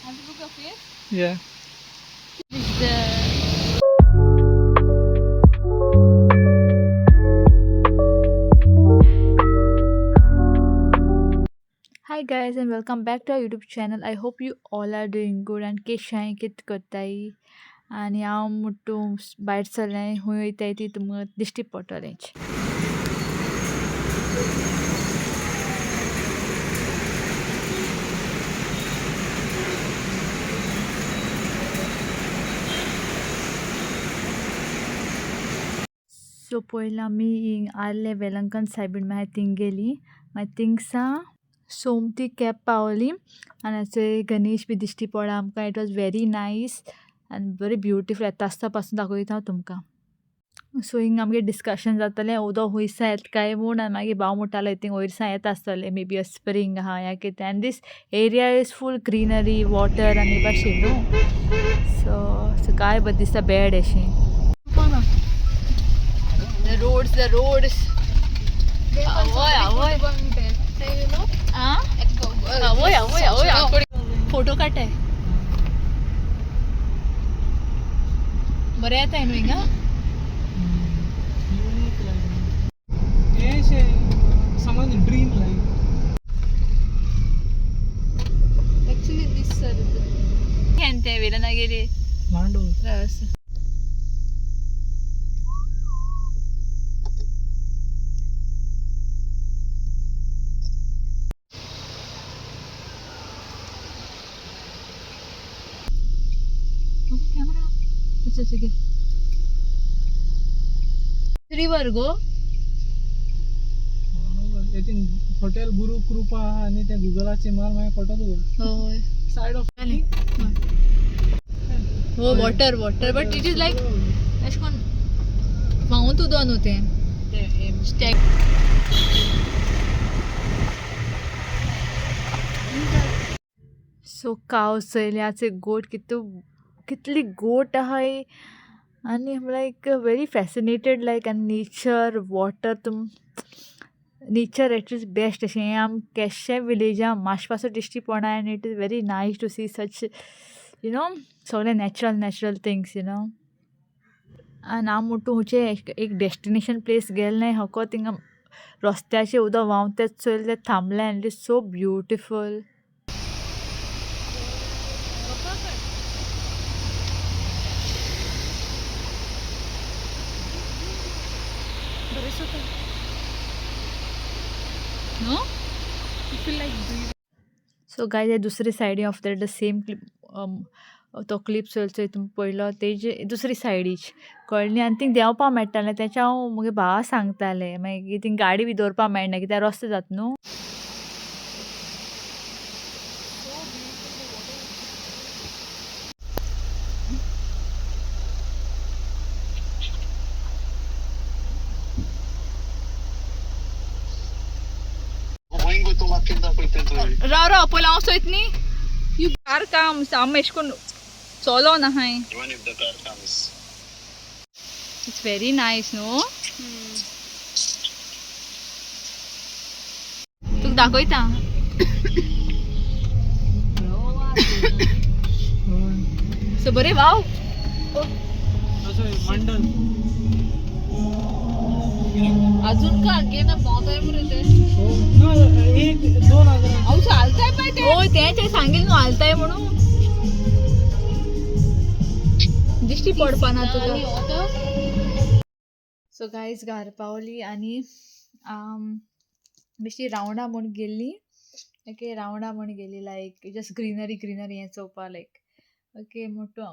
Want to look your face? Yeah. This is the Hi guys and welcome back to our YouTube channel. I hope you all are doing good and केशें कित करताय आनी हांव मुट्टू भायर सरलें हूंय वयताय ती तुमकां दिश्टी पडटलेंच. सो पयलीं आमी हिंग आर्ले वेलंकन सायबीण मागीर थिंग गेलीं मागीर थिंगसा सोमती कॅप पावलीं आनी थंय गणेश बी दिश्टी पडला आमकां. इट वॉज व्हेरी नायस आनी बरी ब्युटिफूल येता आसता पासून दाखयता हांव तुमकां. सो हिंग आमगे डिस्कशन जातालें उदक हुंयसा येता काय म्हूण आनी मागीर भाव म्हणटालो थिंग वयरसां येता आसतलें मे बी अ स्प्रींग आहा या कितें आनी this area is full greenery water आनी भाशेन न्हू सो काय बरें दिसता बेड अशें. The roads. आवय फोटो काटाय बरें येताय न्हू हिंगा. Someone's dream life. Actually this gente Viranagiri Landu. Traverse. Camera. Sige. River go. I think hotel Guru Krupa आणि त्या गुगलाचे मार माझ्या पडतात होय साइड ऑफ हो water but it is like अशें कोन व्हांवून उदक न्हू तें स्टॅग. सो काव चयल्याचे गोट कितली गोट आहाय आनी लायक व्हेरी फॅसिनेटेड लायक आनी nature water nature it is best अशें. हें आम केशें विलेजा माश्श पासून दिश्टी पडना आनी it is very nice to see such सगळे नॅचरल थिंग्स आनी हांव म्हणटा हुंचे एक डेस्टिनेशन प्लेस गेलें हको थिंगा रस्त्याचेर उदक व्हांवता तें चोयलें तें थांबलें आनी it is so beautiful. No? You feel like breathing. So guys, the दुसरी सायडी ऑफ द सेम क्लिप तो क्लिप चोय तुमी पळयलो तेजे दुसरी सायडीच कळ्ळें आनी थिंग देंवपा मेळटालें तेच्या हांव म्हगे भावा सांगतालें मागीर थिंग गाडी बी दवरपा मेळना कित्याक रस्तो जाता न्हू. राव पयलीं हांव चोयत न्ही यू कार काम आमी एशें कोन्न चलो ना हाय. इट्स व्हेरी नायस न्हू. तुका दाखयता सो बरें वाव मंडल अजून का गेम पावताय बरे ते एक दोन हजार अहो चालताय पाय ते होय तेच सांगेल न्हू हालताय म्हणून दिश्टी पडपाना तुका. सो गायज घार पावली आनी बेश्टी रावंडा म्हूण गेल्ली ओके रावंडा म्हूण गेली लायक जस्ट ग्रीनरी हें चोवपा लायक ओके म्हणटू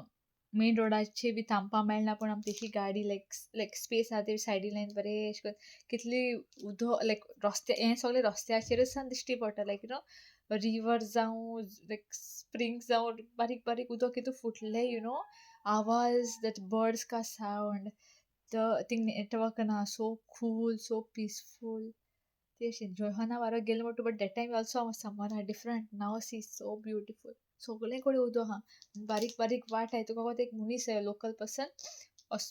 मेन रोडाचेर बी थांबपा मेळना पूण आमी तेशी गाडी लायक स्पेस आहा ते सायडी लायन बरें अशें करून कितली उदक लायक हें सगळें रस्त्याचेरच दिश्टी पडटा लायक रिवर जावं लायक स्प्रिंग जावं बारीक उदक कितू फुटलें आवाज दॅट बर्ड्स का सावंड थिंग नेटवर्क ना सो कूल सो पीसफूल ते अशें जोहाना वारो गेले म्हणटा but that time also summer आहा डिफरंट नाव सी सो ब्युटिफूल सगळें कडेन उदक आहा बारीक वाट आहाय तुका एक मनीस local person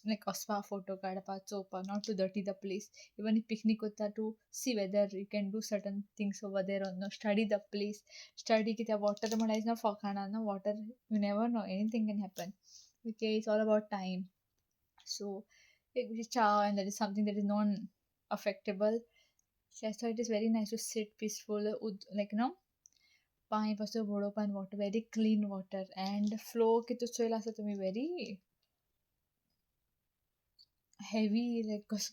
like ospa photo काढपा चोवपा not to dirty the place. Even if picnic कोत्ता to see whether you can do certain things over there or no, study the place, study की त्या water म्हणा is not फकाणा no water, you never know, anything can happen. Okay, it's all about time. So it is chow and that is something that is non affectable. So it is very nice to sit peaceful like पाणी पासून बडोवपान water very clean water and flow कितू चोयला आसा तुम्ही very heavy like gus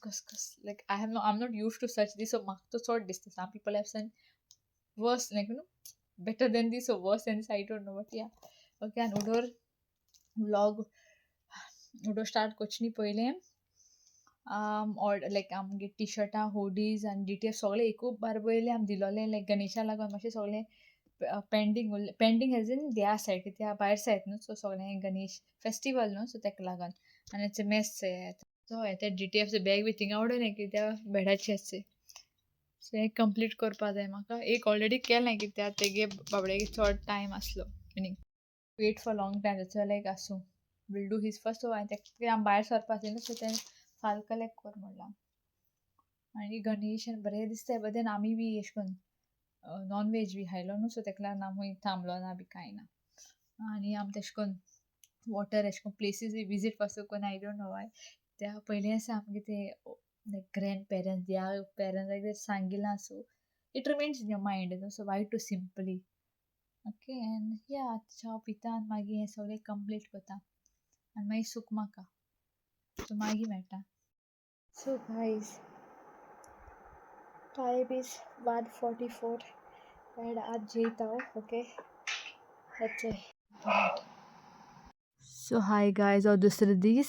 like I'm not used to such this, so म्हाका तो चड दिसता. Some people have seen worse like better than this or worse than this, I don't know, but yeah. Okay, and उडोर vlog उडोर start कोचनी पयलें or like आमगे टी-शर्टां hoodies आनी details सगळे एकूच बार पयलें आमी दिलोलें लायक गणेशा लागून मातशें सगळें पेंडींग उरलें. पेंडींग एज इन द्या सायड कित्याक भायर सायड न्हू, सो सगळें गणेश फेस्टिवल न्हू, सो तेका लागून आनी इट्स मेस सो ते डिटेल्स बॅग बी थिंगा उडोवन कित्याक बेडाची आसचे. सो हें कंप्लीट करपा जाय म्हाका. एक ऑलरेडी केलें कित्याक तेगे बाबड्यागे चड टायम आसलो meaning wait for long time, so like आसूं will do his first. So हांवें तेका आमी भायर सरपा आसलें न्हू, सो तें फाल कलेक्ट कर म्हणलां. आनी गणेश बरें दिसता, बट देन आमी बी अशें करून नॉन वेज बी खायलो न्हू, सो तेका लागून आमी थांबलो ना बी कांय ना. आनी आमी तेशें करून वॉटर अशें करून प्लेसीस बी विजीट पासून करून आय डोंट नो वाय त्या पयलीं आसा आमगे ते लायक ग्रँड पेरंट्स त्या पेरंट्साक सांगिलां, so it remains in your mind न्हू, so why to simply. Okay, and या चाव पिता आनी मागीर हें सगळें कंप्लीट करता आनी मागीर सूख म्हाका, सो मागीर मेळटा. So guys time is 1:44 and आज जेयता okay that's it. So hi guys हांव दुसरे दीस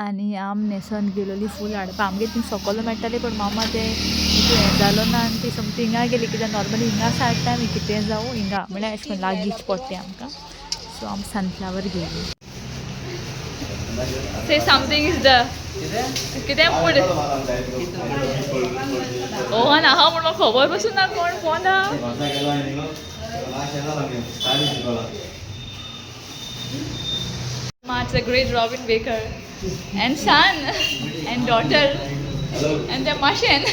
आनी आम न्हेसोन गेलोली फूल हाडपा. आमगे थिंग सकलो मेळटालें, पण मामा ते हें जालो ना आनी ती समती हिंगा गेली कित्याक नॉर्मली हिंगा हाडटा आमी कितें जावं हिंगा म्हळ्यार अशें करून लागींच पडटा आमकां. सो आम सनफ्लावर गेली. से समथींग इज द कितें मूड ओहन आहा म्हणून खबर पासून ना कोण पोंदा. It's a great Robin Baker and son and daughter and their machine.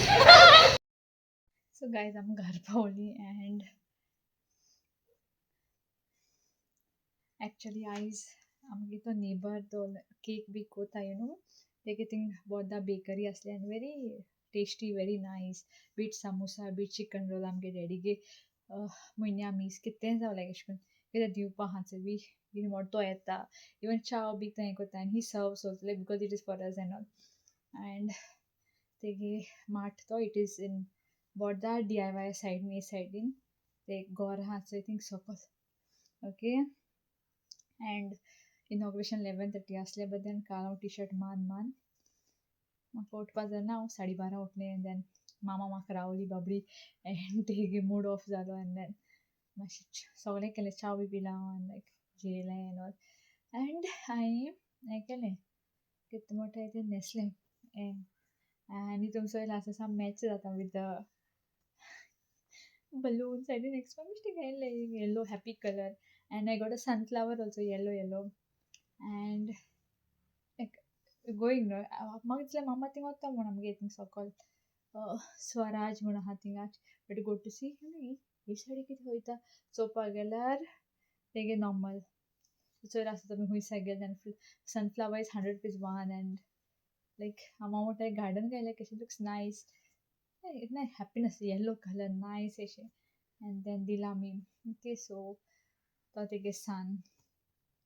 So guys, I'm घर पावली and actually आमगे तो नेबर तो केक बी कोता तेगे थिंग बोद्दा बेकरी आसले आनी वेरी टेस्टी वेरी नायस. बीट सामोसा बीट चिकन रोल आमगे डॅडीगे म्हयन्या मीस कितें जावं लायक अशें करून कितें दिवपा हांचो बी कितें मोड तो येता. इवन चाव बी तो हें कोता आनी he serves also like because it is for us and all. And तेगे मार्ट तो इट इज इन बोद्दा DIY सायडीन हे सायडीन ते घोर आहा चोय थिंग सकल. ओके, एंड इनॉग्रेशन 11:30 आसलें, बट देन काळो टी-शर्ट मान म्हाका उठपा जायना. हांव 12:30 उठलें एंड देन मामा म्हाका रावली बाबडी एंड तेगे मूड ऑफ जालो एंड देन मातशें सगळें केलें, चाव बी पिलां एंड लायक जेयलें एंड ऑल. एंड हांवें हें केलें कितें म्हणटाय तें न्हेसलें आनी तुमचो आसा मॅच जाता with the balloons. I didn't expect mistake like yellow happy color and I got a sunflower also yellow and like going no म्हाका दिसलें मामा थिंग वता म्हूण आमगे थिंग सकल स्वराज म्हूण आहा थिंगाच, बट गो टू सी ही सायडी कितें वयता चोवपाक गेल्यार तेगे नॉर्मल चड आसा तुमी खुंयसा गेले आनी sunflower is 100 rupees one and like मामा म्हणटा गार्डन गेलें कशें लुक्स नायस इतना हॅपीनेस येलो कलर नायस अशें एंड देन दिला आमी. ओके, सो तो तेगे सन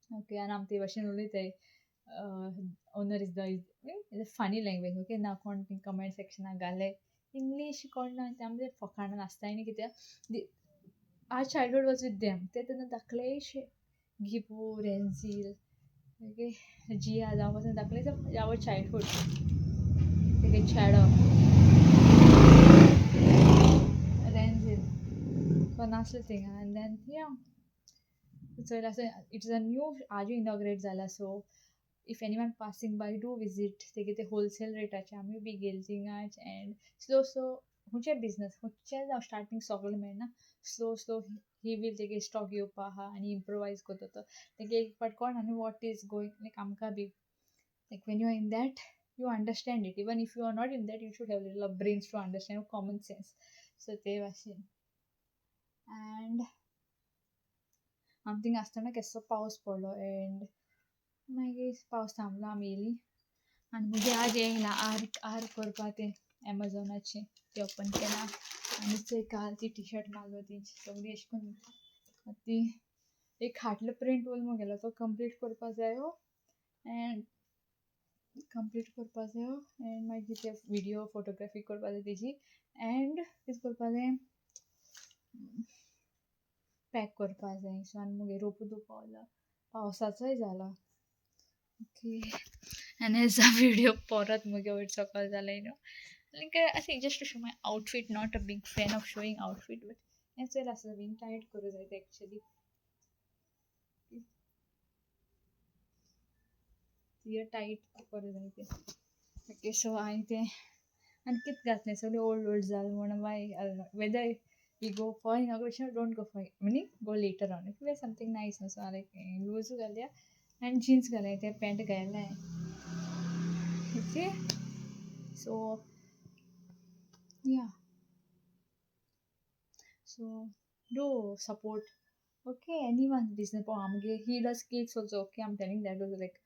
ओके आनी आमी ते भाशेन उलयताय owner is the funny language. Okay, ना कोण कमेंट सेक्शनाक घाले इंग्लीश कोणना ते आमचे फकाणान आसताय न्ही कित्याक our childhood was with them ते तेन्ना दाखलेशे गिबू रेन्झील ओके जिया जावं पासून दाखले आवर चायल्डहूड तेगे चॅडो रेन्झील तो नासलो थिंगा एंड देन या चड आसा इट इज अ न्यू आजू इनॉग्रेट जाला. So if anyone passing by do visit तेगे ते होलसेल रेटाचे आमी बी गेली थिंगाच एंड स्लो खंयचे बिजनस खंयचे जावं स्टार्टींग सगळें मेळना स्लो ही वील तेगे स्टॉक येवपा आहा आनी इम्प्रोवायज करता तो तेगे एक पाट कोण आनी वॉट इज गोईंग लायक आमकां B Like when you are in that, you understand it. Even if you are not in that, you should have little of brains to understand common sense. So ते भाशेन. And आमथिंग आसतना केसो पावस पडलो and मागीर पावस थांबलो आमी येयली आनी मुगे आज येयना आर करपा तें एमेझॉनाचें तें ओपन केलां आनी चोय काल ती टी शर्ट मागलो तेंची सगळी अशी करून ती एक हाटलो प्रिंट उरलो मुगेलो तो कंप्लीट करपा जायो एंड मागीर ते व्हिडियो फोटोग्राफी करपा जाय तेजी एंड कितें करपा जाय पॅक करपा जाय सो आनी मुगे रोपूच पावला पावसाचोय जाला ओके आनी हेजो व्हिडियो परत मुगे वयर सकयल जाला you know like I think just to show my outfit not a big fan of showing outfit but हें चोय आसता बीन टायट करूं जाय तें एक्चुली ती टायट करूं जाय तें ओके सो हांवें तें आनी कितें घातलें सगळें ओल्ड जालें म्हणून मागीर weather we go for inauguration or don't go for it meaning go later on if wear something nice no so like loose घाल्या and jeans घाल्या ते pant घायला okay so yeah so do support okay anyone's business oh amge he does cakes also okay I'm telling that was like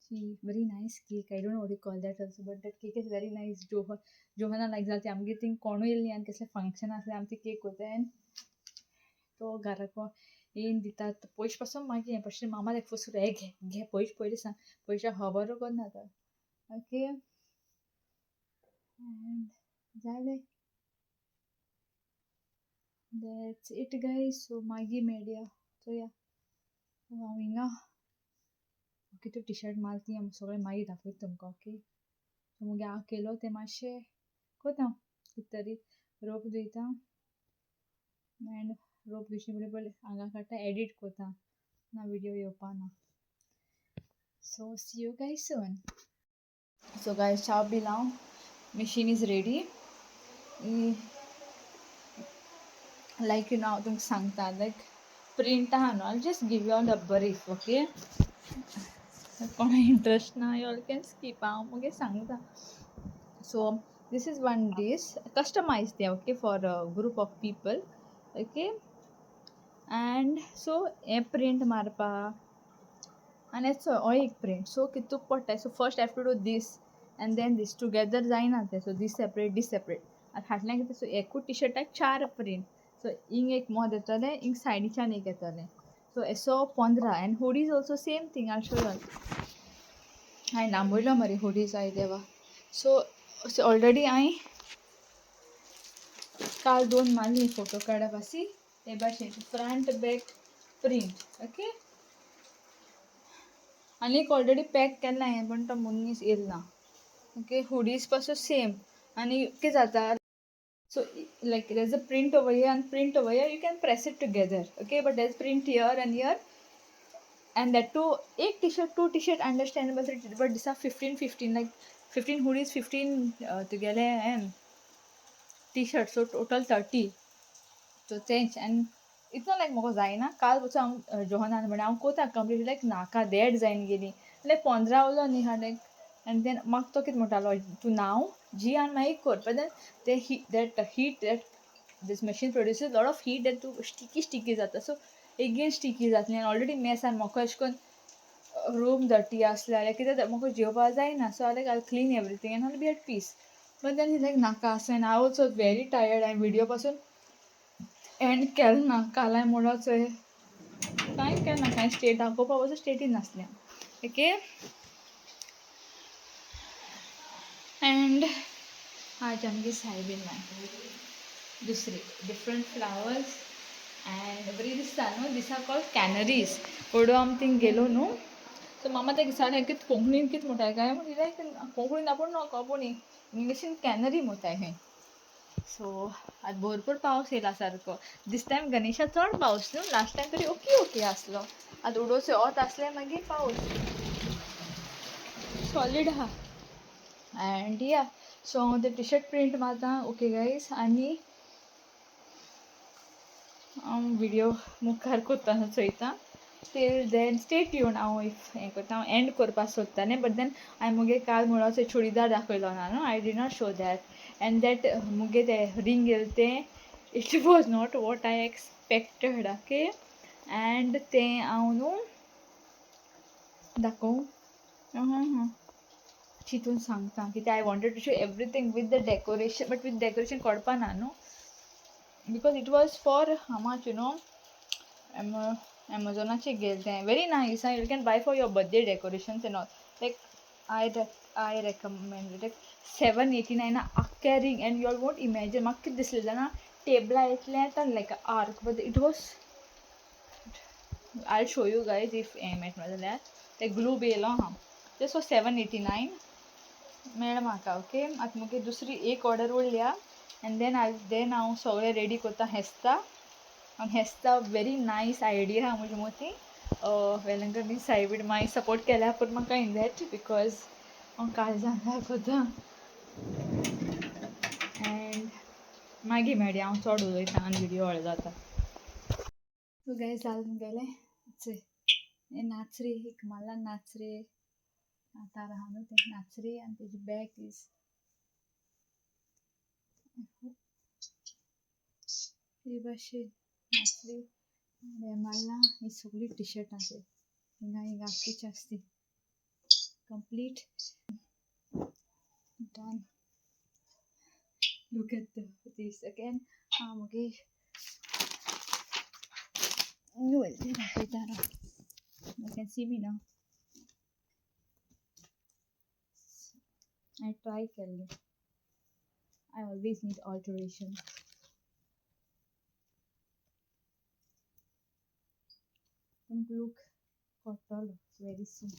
she very nice cake I don't know what you call that also but that cake is very nice Johanna like that amge think कोणू येयल्ली आनी कसलें function आसलें आमची cake कोता and तो घराको येवन दितात पयशे पासून मागीर हें पडलें मामा लायक फसून हे घे घे पयशे पयलीं सांग पयशे खबरूच करना तो ओके जालें that's it guys so मागीर मेळया चोया हांव हिंगा ओके तो टी शर्ट मारती आमी सगळें मागीर दाखयता तुमकां ओके सो मुगे हांव केलो तें मातशें कोता कितें तरी रोप दिता एंड रोप दिवचे पयलीं हांगा काडटा एडिट कोता ना video येवपाना so see you guys soon so guys ciao bilau machine is ready like you know तुमकां सांगता like print आहा न्हू I'll just give you all a brief okay कोणा इंट्रस्ट ना you all can skip हांव मुगे सांगता so this is one dish customized there okay for a group of people okay and so a print मारपा and it's हो एक print so कितूक पडटा so first I have to do this and then this together जायना ते so this separate आनी फाटल्यान कितें so एकूच टी शर्टाक 4 print so हिंग एक मोद येतलें हिंग सायडीच्यान एक येतलें so एसो 15 and hoodies also same thing I'll show you all हांवें नांबयलो मरे hoodies आय देवा so already हांवें काल 2 मारली फोटो काडप आसी हे भाशेन फ्रंट बॅक प्रिंट ओके आनी एक ऑलरेडी पॅक केला हांवें पण तो मनीस येयला ओके हुडीज पासून सेम आनी कितें जाता so like there's a print over here and print over here you can press it together okay but there's print here and here and that too एक t-shirt 2 t-shirt understandable but these are 15 like 15 hoodies 15 together and t-shirt so total 30 so change and it's not like म्हाका जायना काल पासून हांव जोहनान म्हण हांव कोता complete लायक नाका देड जायन गेली लायक 15 उरलो न्ही हा लायक and then म्हाका तो कितें म्हणटालो तूं नाव जी आनी मागीर कर but then the heat that this machine produces lot of heat that तूं sticky जाता so again sticky जातलें आनी ऑलरेडी मेस आनी म्हाका अशें करून रूम डर्टी आसलें जाल्यार कितें म्हाका जेवपा जायना so like I clean everything and I be at peace but then like नाका आसलें आनी आय ऑल्सो वेरी टायर्ड हांवें व्हिडियो पासून एंड केलें ना काल हांवें म्हणून चोय कांय केलें ना कांय स्टेट दाखोवपा पासून स्टेटीन नासलें ओके एंड आज आमगे सायबीन दुसरी डिफरंट फ्लावर्स एंड बरी दिसता न्हू दिसा कॉल कॅनरीज कोडो आमी थिंग गेलो न्हू सो मामा तें दिसालें कितें कोंकणीन कितें म्हणटाय काय म्हणल्यार कोंकणीन आपूण नको कोणी इंग्लिशीन कॅनरी म्हणटाय खंय सो आतां भरपूर पावस येयला सारको दीस टायम गणेशा चड पावस न्हू लास्ट टायम तरी ओके आसलो आतां उडोवचें वत आसलें मागीर पावस सॉलीड आहा एंड या सो हांव तें टी शर्ट प्रिंट मारता ओके गायज आनी हांव व्हिडियो मुखार कोत्ता Choyta till then stay tuned. हांव इफ हें करता हांव एंड करपाक सोदतालें बट देन हांवें मुगे काल म्हणून चुडीदार दाखयलो ना न्हू I did not show that and that मुगे तें रिंग येयलें तें it was not what I expected okay and तें हांव न्हू दाखोवं चिंतून सांगता कित्याक I wanted to show everything with the decoration but with decoration कोडपा ना न्हू because it was for how much you know Amazonaचे गेल तें very nice you can buy for your birthday decorations and all like I recommend it like 789 आख्खें ring and you all won't imagine म्हाका कितें दिसलें जाणा टेबला इतलें येता like a arc but it was I'll show you guys if मेळट जाल्यार ते ग्लू बी येयलो हा this was 789 मेळ म्हाका ओके आतां मुगे दुसरी एक ऑर्डर उरल्या and then हांव सगळें रेडी करता हेस्ता and हेस्ता very nice idea हा म्हजी मोती वेलंकनी सायबीड मागीर सपोर्ट केल्या पूण म्हाका इन दॅट बिकॉज हांव काळजान दाखयता एंड मागीर मेळया हांव चड उलयतां आनी विडियो व्हड जाता सो गायज जालें मुगेलें हें नाचरी एक माल्ला नाचरी आतां आहा न्हू तें नाचरी आनी तेजी बॅग इज हे भाशेन नाचरी हें माल्ला ही सगळी टिशर्टां आसाय हिंगा आख्खीची आसती complete done look at this again मुगे you can see me now I try केल्ले I always need alteration look kottalo very soon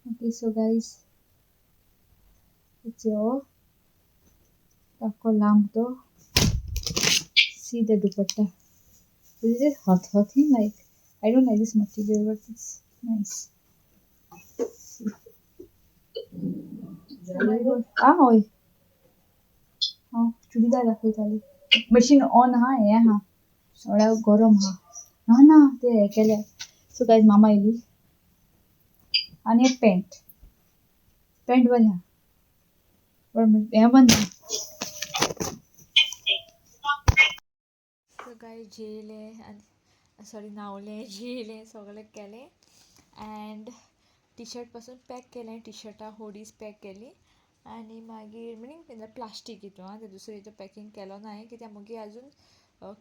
okay so guys it's your lamp see the dupatta this is hot thing like I don't like this material but it's nice होय हांव churidar दाखयताली machine on हा हें हा सगळ्या गरम हा ना तें हें केलें सो गायज मामा येयली आनी एक पॅन्ट बंद हा पण हें बंद ना सो गायज जेयलें आनी सॉरी न्हांवलें जेयलें सगळें केलें एंड टी शर्ट पासून पॅक केलें टी शर्टां होडीज पॅक केली आनी मागीर मिनींग प्लास्टीक हितून आं तें दुसरें हितून पॅकींग केलो ना कित्याक मुगे आजून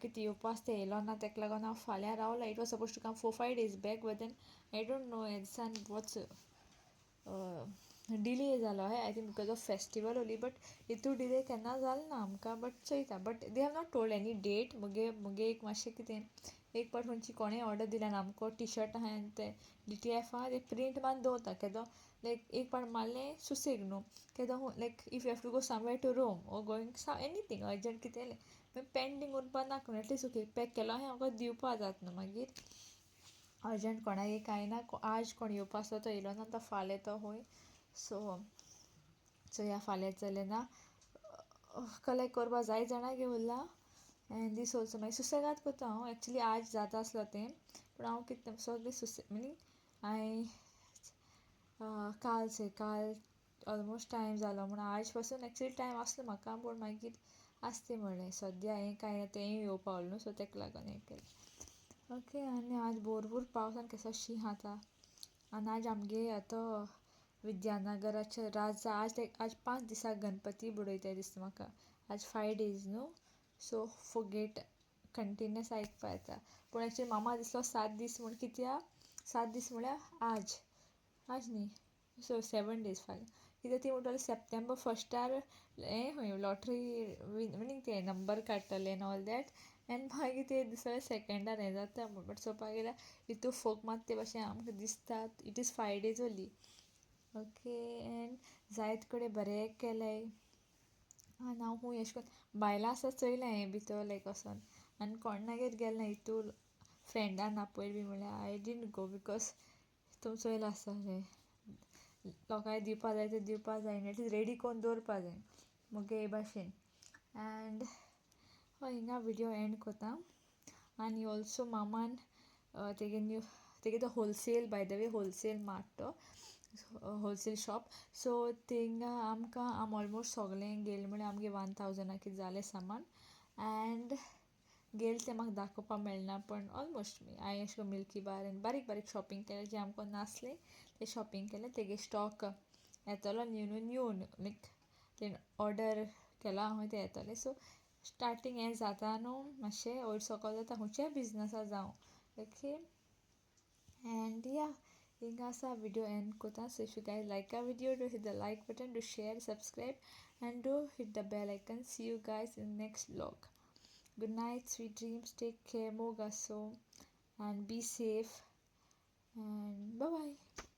कितें येवपास तें येयलो ना तेका लागोन हांव फाल्यां रावलां it was suppose to come 4-5 days back but then I don't know ह्या दिसान वॉट्स डिले जालो है I think because of festival ओली बट हितू डिले केन्ना जालो ना आमकां बट चयता but they have not told any date मुगे एक मातशें कितें एक पाट खंयची कोणें ऑर्डर दिल्या आमको टी शर्ट आहा आनी ते DTF आहा ते प्रिंट मान दवरता केदो लायक एक पाट मारलें सुसेग न्हू केदो like if you have to go somewhere to Rome or going anything urgent कितें मागीर पेंडींग उरपा नाका एटलीस्ट ओके पॅक केलो आहा म्हाका दिवपा जाता न्हू मागीर अर्जंट कोणाक एक आयना आज कोण येवपा आसलो तो येयलो ना तो फाल्यां तो हूंय सो ह्या फाल्यां चले ना कलेक्ट करपा जाय जाणां घेवन उरला एंड दीस ऑल्सो मागीर सुसेगाद करता हांव एक्चुली आज जाता आसलो तें पूण हांव कितें सगळें मिनींग हांवें काल ऑलमोस्ट टायम जालो म्हण आज पासून एक्चुली टायम आसलो म्हाका पूण मागीर आसती म्हणलें सद्या हें कांय ना तेंय येवपा व्हरलें न्हू सो तेका लागोन हें केलें ओके आनी आज भरपूर पावसान केसो शीं खाता आनी आज आमगे आतां विद्यानगराचे राजा आज 5 दिसाक गणपती बुडयताय दिसता म्हाका आज 5 days न्हू सो फोगेट कंटिन्युअस आयकपा येता पूण एक्चुली मामा दिसलो 7 दीस म्हूण कित्या 7 दीस म्हळ्यार आज न्ही सो 7 days फाल्यां कित्याक ती म्हणटाली सेप्टेंबर 1स्टार हें खंय लॉटरी मिनींग तें नंबर काडटलें एन ऑल दॅट एंड मागीर ते दिसलें सेकेंडार हें जाता म्हूण बट चोवपाक गेल्यार हितू फोक मात ते भाशेन आमकां दिसता इट इज 5 days ओली ओके एंड जायत कडेन बरें केलें आनी हांव खूंय अशें करून बायलां आसा चयलें हें भितर लायक वोसोन आनी कोणागेर गेलें हितू फ्रेंडान आपयल बी म्हणल्यार आय डिडंट गो बिकॉज तुम चोयलां आसतलें लोकांक दिवपा जाय तें दिवपा जाय एटलीस्ट रेडी करून दवरपा जाय मुगे हे भाशेन एंड हय हिंगा विडियो एंड कोता आनी ऑल्सो मामान तेगे wholesale by the way wholesale mart wholesale shop. So थिंगा आम ऑलमोस्ट सगळें गेल म्हळ्यार आमगे 1000 कितें जालें सामान. एंड गेल तें म्हाका दाखोवपा मेळना पण ऑलमोस्ट हांवें अशें करून मिल्की बार आनी बारीक बारीक शॉपिंग केलें जें आमकां नासलें तें शॉपिंग केलें. तेगे स्टॉक येतलो न्यू लायक तें ऑर्डर केला हांवें तें येतलें. सो स्टार्टींग हें जाता न्हू मातशें वयर सकयल जाता खंयच्याय बिजनसा जावं ओके. एंड या हिंगा आसा video end कोता. So if you guys like our video, do hit the like button, do share, subscribe and do hit the bell icon. See you guys in next vlog. Good night, sweet dreams, take care, mogaso and be safe and bye bye.